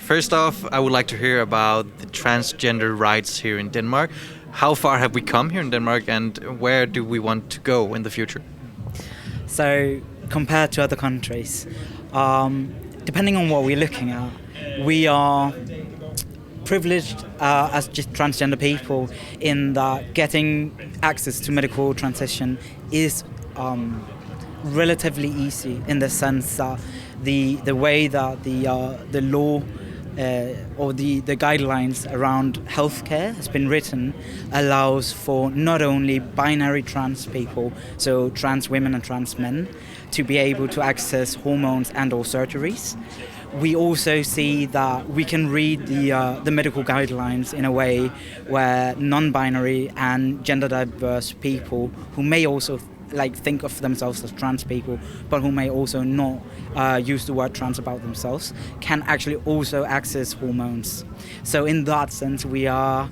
First off, I would like to hear about the transgender rights here in Denmark. How far have we come here in Denmark, and where do we want to go in the future? So, compared to other countries, depending on what we're looking at, we are privileged as just transgender people in that getting access to medical transition is relatively easy, in the sense that the way that the law or the guidelines around healthcare has been written allows for not only binary trans people, so trans women and trans men, to be able to access hormones and or surgeries. We also see that we can read the medical guidelines in a way where non-binary and gender diverse people who may also think of themselves as trans people, but who may also not use the word trans about themselves, can actually also access hormones. So in that sense, we're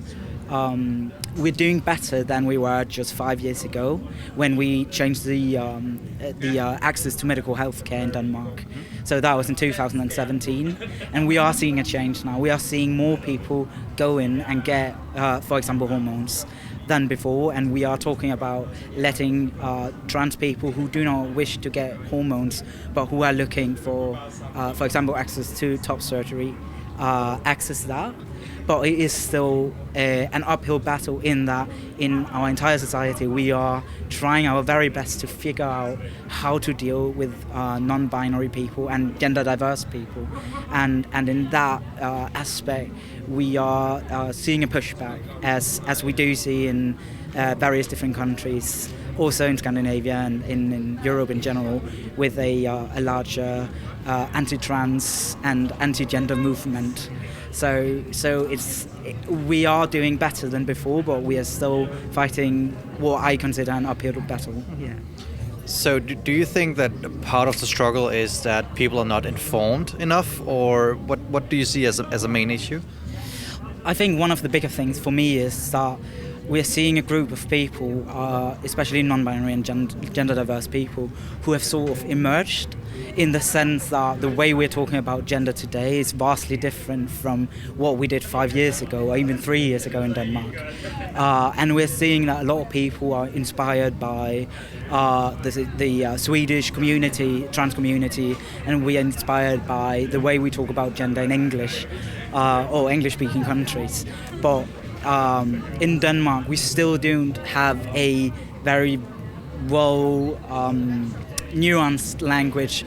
doing better than we were just 5 years ago when we changed the access to medical health care in Denmark. So that was in 2017, and we are seeing a change now. We are seeing more people go in and get, for example, hormones than before, and we are talking about letting trans people who do not wish to get hormones but who are looking for example, access to top surgery, access that. But it is still an uphill battle in that in our entire society we are trying our very best to figure out how to deal with non-binary people and gender diverse people, and in that aspect we are seeing a pushback as we do see in various different countries, also in Scandinavia and in Europe in general, with a larger anti-trans and anti-gender movement. So we are doing better than before, but we are still fighting what I consider an uphill battle. Yeah. So do you think that part of the struggle is that people are not informed enough, or what do you see as a main issue? I think one of the bigger things for me is that we're seeing a group of people, especially non-binary and gender diverse people, who have sort of emerged, in the sense that the way we're talking about gender today is vastly different from what we did 5 years ago or even 3 years ago in Denmark. And we're seeing that a lot of people are inspired by the Swedish community, trans community, and we are inspired by the way we talk about gender in English or English-speaking countries. But in Denmark, we still don't have a very well nuanced language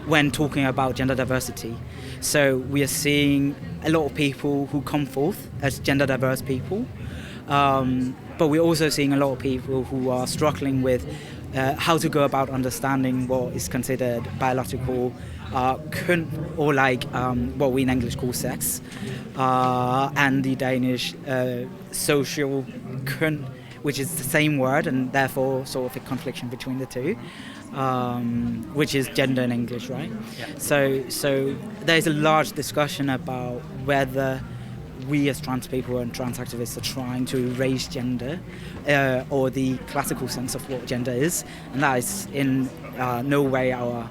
when talking about gender diversity. So we are seeing a lot of people who come forth as gender diverse people, but we're also seeing a lot of people who are struggling with how to go about understanding what is considered biological køn, or what we in English call sex, and the Danish social køn, which is the same word and therefore sort of a confliction between the two, which is gender in English, right? Yeah. So there's a large discussion about whether we as trans people and trans activists are trying to erase gender, or the classical sense of what gender is, and that is in no way our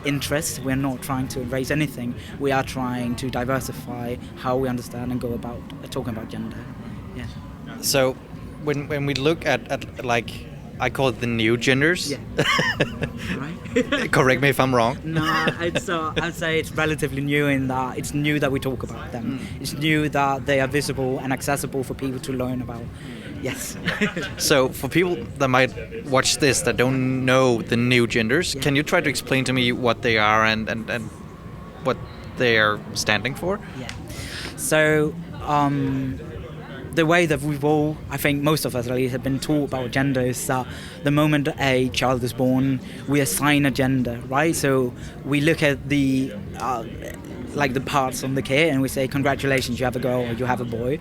interest. We're not trying to erase anything. We are trying to diversify how we understand and go about talking about gender. Yeah. So when we look at I call it the new genders. Yeah. Right. Correct me if I'm wrong. No, I'd say it's relatively new in that it's new that we talk about them. It's new that they are visible and accessible for people to learn about. Yes. So for people that might watch this that don't know the new genders, can you try to explain to me what they are and what they are standing for? Yeah. So the way that we've all, I think most of us at least, have been taught about gender is that the moment a child is born, we assign a gender, right? So we look at the parts on the kid and we say, congratulations, you have a girl or you have a boy.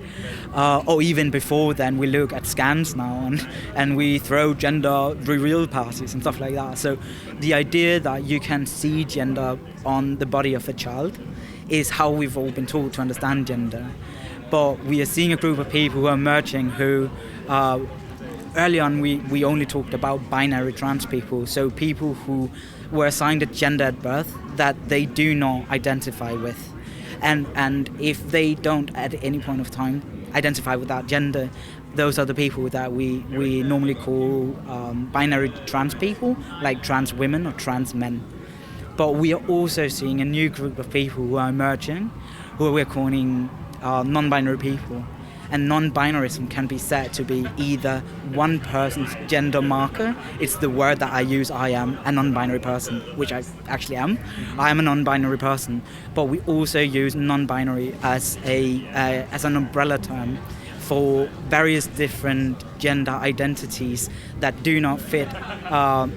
Or even before then, we look at scans now and we throw gender reveal parties and stuff like that. So the idea that you can see gender on the body of a child is how we've all been taught to understand gender. But we are seeing a group of people who are emerging who, early on we only talked about binary trans people, so people who were assigned a gender at birth that they do not identify with. and if they don't at any point of time identify with that gender, those are the people that we normally call binary trans people, like trans women or trans men. But we are also seeing a new group of people who are emerging, who we're calling non-binary people. And non-binarism can be said to be either one person's gender marker. It's the word that I use, I am a non-binary person, which I actually am. I am a non-binary person. But we also use non-binary as an umbrella term for various different gender identities that do not fit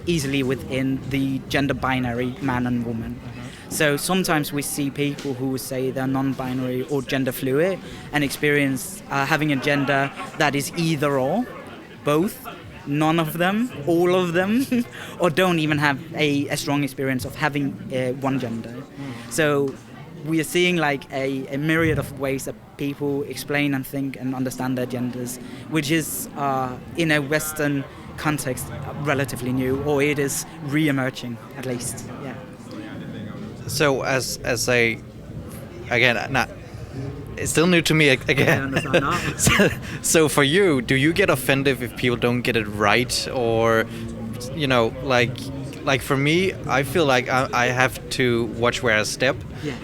easily within the gender binary man and woman. So sometimes we see people who say they're non-binary or gender fluid and experience having a gender that is either or, both, none of them, all of them, or don't even have a strong experience of having one gender. So we are seeing like a myriad of ways that people explain and think and understand their genders, which is in a Western context relatively new, or it is re-emerging at least. Yeah. So as it's still new to me again. So for you, do you get offended if people don't get it right, or like for me, I feel like I have to watch where I step. Yeah.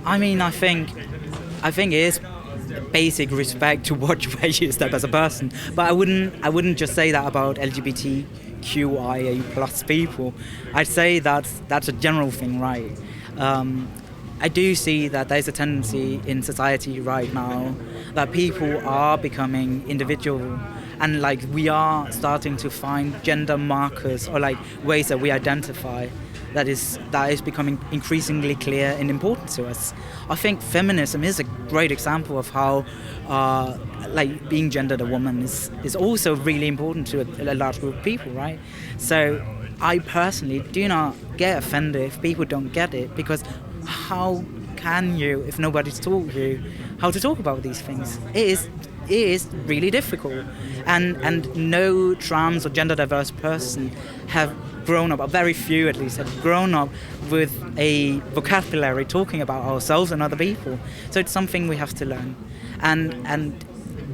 I mean, I think it is basic respect to watch where you step as a person, but I wouldn't just say that about LGBTQIA plus people. I'd say that's a general thing, right? I do see that there's a tendency in society right now that people are becoming individual, and like we are starting to find gender markers or like ways that we identify that is becoming increasingly clear and important to us. I think feminism is a great example of how like being gendered a woman is also really important to a large group of people, right? So I personally do not get offended if people don't get it, because how can you if nobody's taught you how to talk about these things? It is really difficult, and no trans or gender diverse person have grown up, or very few at least, have grown up with a vocabulary talking about ourselves and other people. So it's something we have to learn, and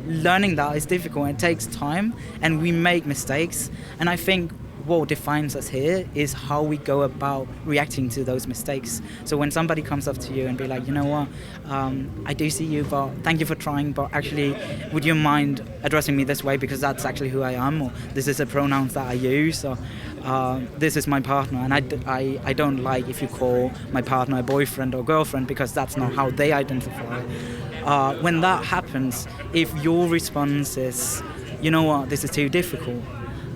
learning that is difficult. It takes time, and we make mistakes. And I think what defines us here is how we go about reacting to those mistakes. So when somebody comes up to you and be like, you know what, I do see you, but thank you for trying, but actually, would you mind addressing me this way, because that's actually who I am, or this is the pronouns that I use, or this is my partner, and I don't like if you call my partner a boyfriend or girlfriend, because that's not how they identify. When that happens, if your response is, you know what, this is too difficult,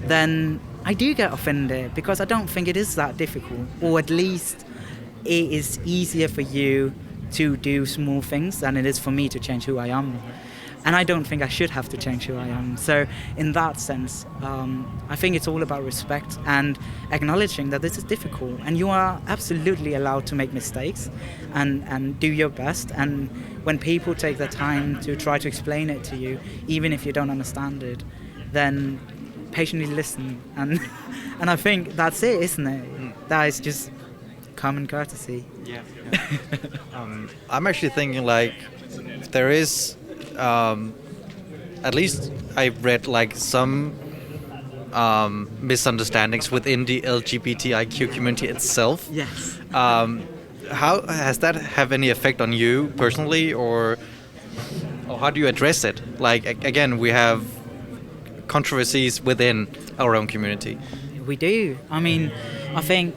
then I do get offended, because I don't think it is that difficult, or at least it is easier for you to do small things than it is for me to change who I am. And I don't think I should have to change who I am. So in that sense, I think it's all about respect and acknowledging that this is difficult, and you are absolutely allowed to make mistakes and do your best. And when people take the time to try to explain it to you, even if you don't understand it, then patiently listen, and I think that's it, isn't it? That is just common courtesy. Yeah. I'm actually thinking like there is at least I've read like some misunderstandings within the LGBTIQ community itself. Yes. How has that have any effect on you personally, or how do you address it? Like again, we have controversies within our own community. We do. I mean, I think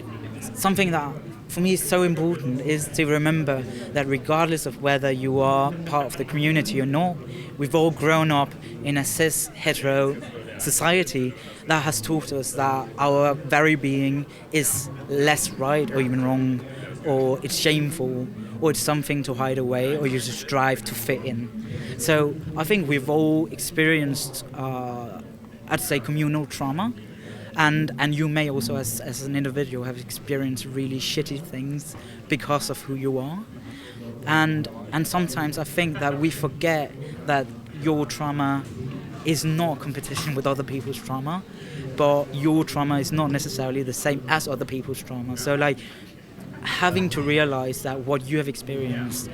something that for me is so important is to remember that regardless of whether you are part of the community or not, we've all grown up in a cis hetero society that has taught us that our very being is less right or even wrong, or it's shameful, or it's something to hide away, or you just strive to fit in. So I think we've all experienced, I'd say, communal trauma, and you may also, as an individual, have experienced really shitty things because of who you are. And sometimes I think that we forget that your trauma is not competition with other people's trauma, but your trauma is not necessarily the same as other people's trauma. So like, having to realize that what you have experienced,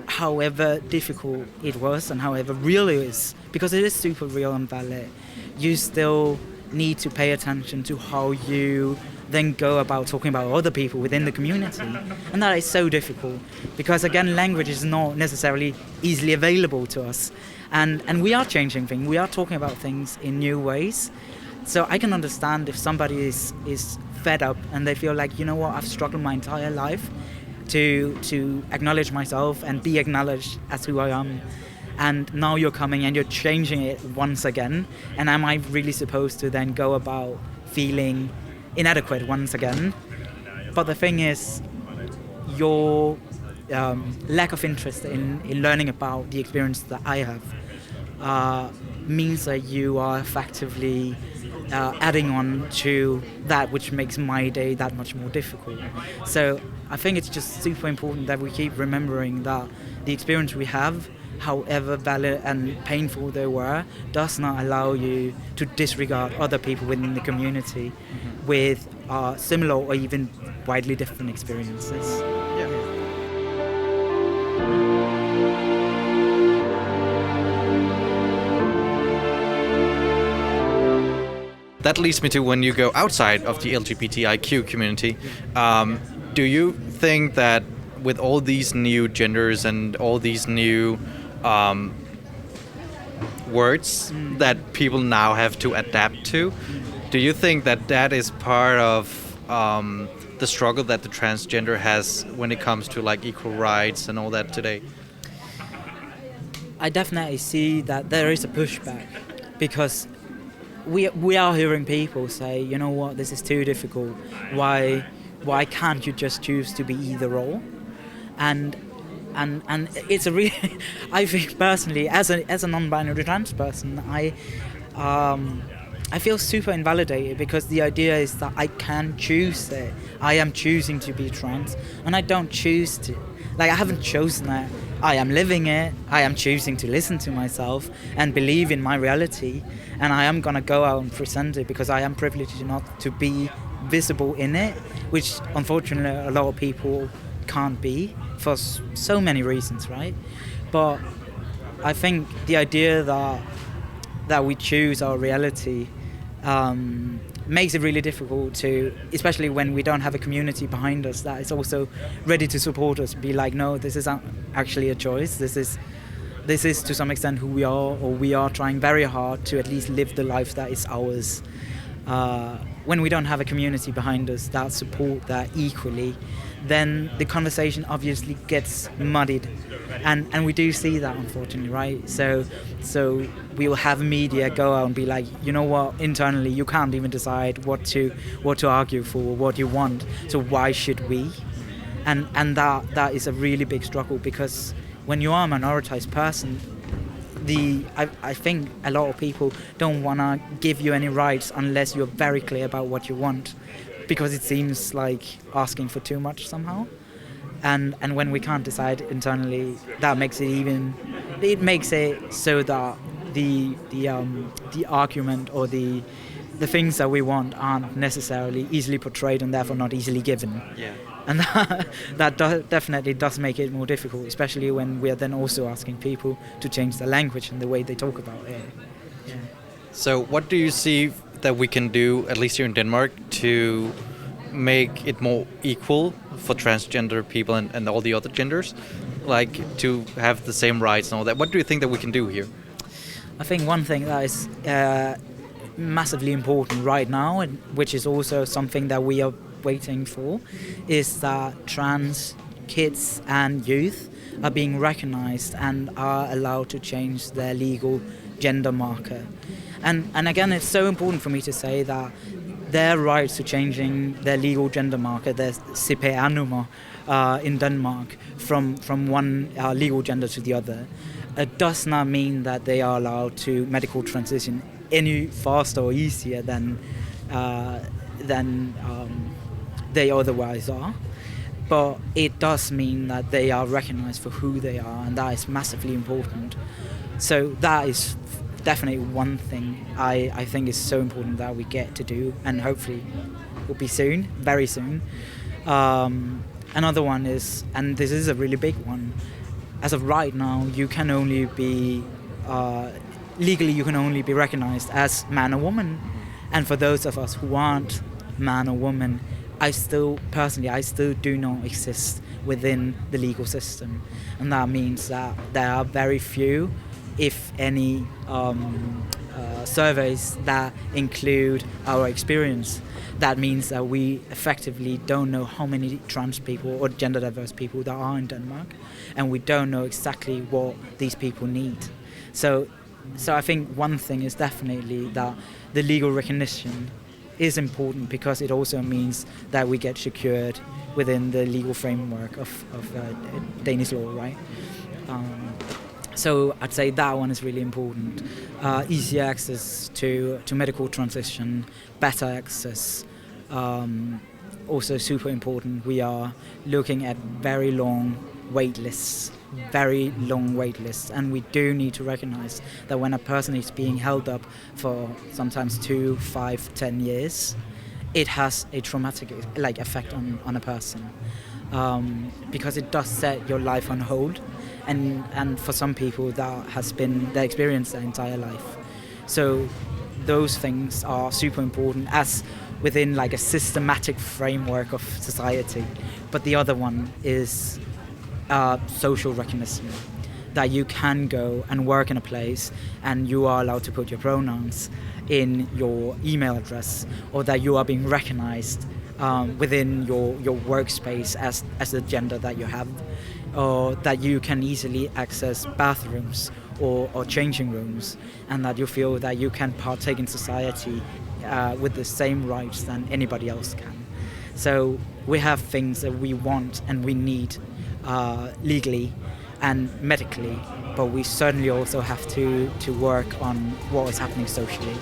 however difficult it was and however real it is, because it is super real and valid, you still need to pay attention to how you then go about talking about other people within the community. And that is so difficult because, again, language is not necessarily easily available to us. And we are changing things. We are talking about things in new ways. So I can understand if somebody is fed up and they feel like, you know what, I've struggled my entire life to acknowledge myself and be acknowledged as who I am. And now you're coming and you're changing it once again. And am I really supposed to then go about feeling inadequate once again? But the thing is, your lack of interest in learning about the experience that I have means that you are effectively adding on to that which makes my day that much more difficult. So I think it's just super important that we keep remembering that the experience we have, however valid and painful they were, does not allow you to disregard other people within the community with similar or even widely different experiences. Yeah. That leads me to when you go outside of the LGBTIQ community. Do you think that with all these new genders and all these new words that people now have to adapt to, do you think that that is part of the struggle that the transgender has when it comes to like equal rights and all that today? I definitely see that there is a pushback because we are hearing people say, you know what, this is too difficult. Why can't you just choose to be either or? And it's a really, I think personally, as a non-binary trans person, I feel super invalidated because the idea is that I can choose it. I am choosing to be trans, and I don't choose to. Like, I haven't chosen it. I am living it. I am choosing to listen to myself and believe in my reality, and I am gonna go out and present it because I am privileged enough to be visible in it, which unfortunately a lot of people can't be for so many reasons, right? But I think the idea that we choose our reality makes it really difficult to, especially when we don't have a community behind us that is also ready to support us, be like, no, this is actually a choice. This is to some extent who we are, or we are trying very hard to at least live the life that is ours. When we don't have a community behind us that support that equally, then the conversation obviously gets muddied, and we do see that, unfortunately, right? So we will have media go out and be like, you know what, internally you can't even decide what to argue for, what you want, so why should we? And that is a really big struggle, because when you are a minoritized person, I think a lot of people don't want to give you any rights unless you're very clear about what you want, because it seems like asking for too much somehow. And when we can't decide internally, that makes it so that the argument or the things that we want aren't necessarily easily portrayed and therefore not easily given. Yeah. And that definitely does make it more difficult, especially when we are then also asking people to change the language and the way they talk about it. Yeah. So what do you see that we can do, at least here in Denmark, to make it more equal for transgender people and all the other genders, like to have the same rights and all that? What do you think that we can do here? I think one thing that is massively important right now, and which is also something that we are waiting for, is that trans kids and youth are being recognized and are allowed to change their legal gender marker. And again, it's so important for me to say that their rights to changing their legal gender marker, their CPR-nummer in Denmark, from one legal gender to the other, does not mean that they are allowed to medical transition any faster or easier than they otherwise are. But it does mean that they are recognized for who they are, and that is massively important. So that is definitely one thing I think is so important that we get to do, and hopefully will be soon, very soon. And Another one is, and this is a really big one, as of right now, you can only be, legally you can only be recognized as man or woman. And for those of us who aren't man or woman, I still do not exist within the legal system. And that means that there are very few, if any, surveys that include our experience. That means that we effectively don't know how many trans people or gender diverse people there are in Denmark, and we don't know exactly what these people need. So I think one thing is definitely that the legal recognition is important, because it also means that we get secured within the legal framework of Danish law, right? So I'd say that one is really important. Easier access to medical transition, better access, also super important. We are looking at very long wait lists, and we do need to recognize that when a person is being held up for sometimes 2, 5, 10 years, it has a traumatic effect on a person, because it does set your life on hold, and for some people that has been their experience their entire life. So those things are super important as within a systematic framework of society. But the other one is social recognition, that you can go and work in a place and you are allowed to put your pronouns in your email address, or that you are being recognized within your workspace as the gender that you have, or that you can easily access bathrooms or changing rooms, and that you feel that you can partake in society with the same rights than anybody else can. So we have things that we want and we need legally and medically, but we certainly also have to work on what is happening socially.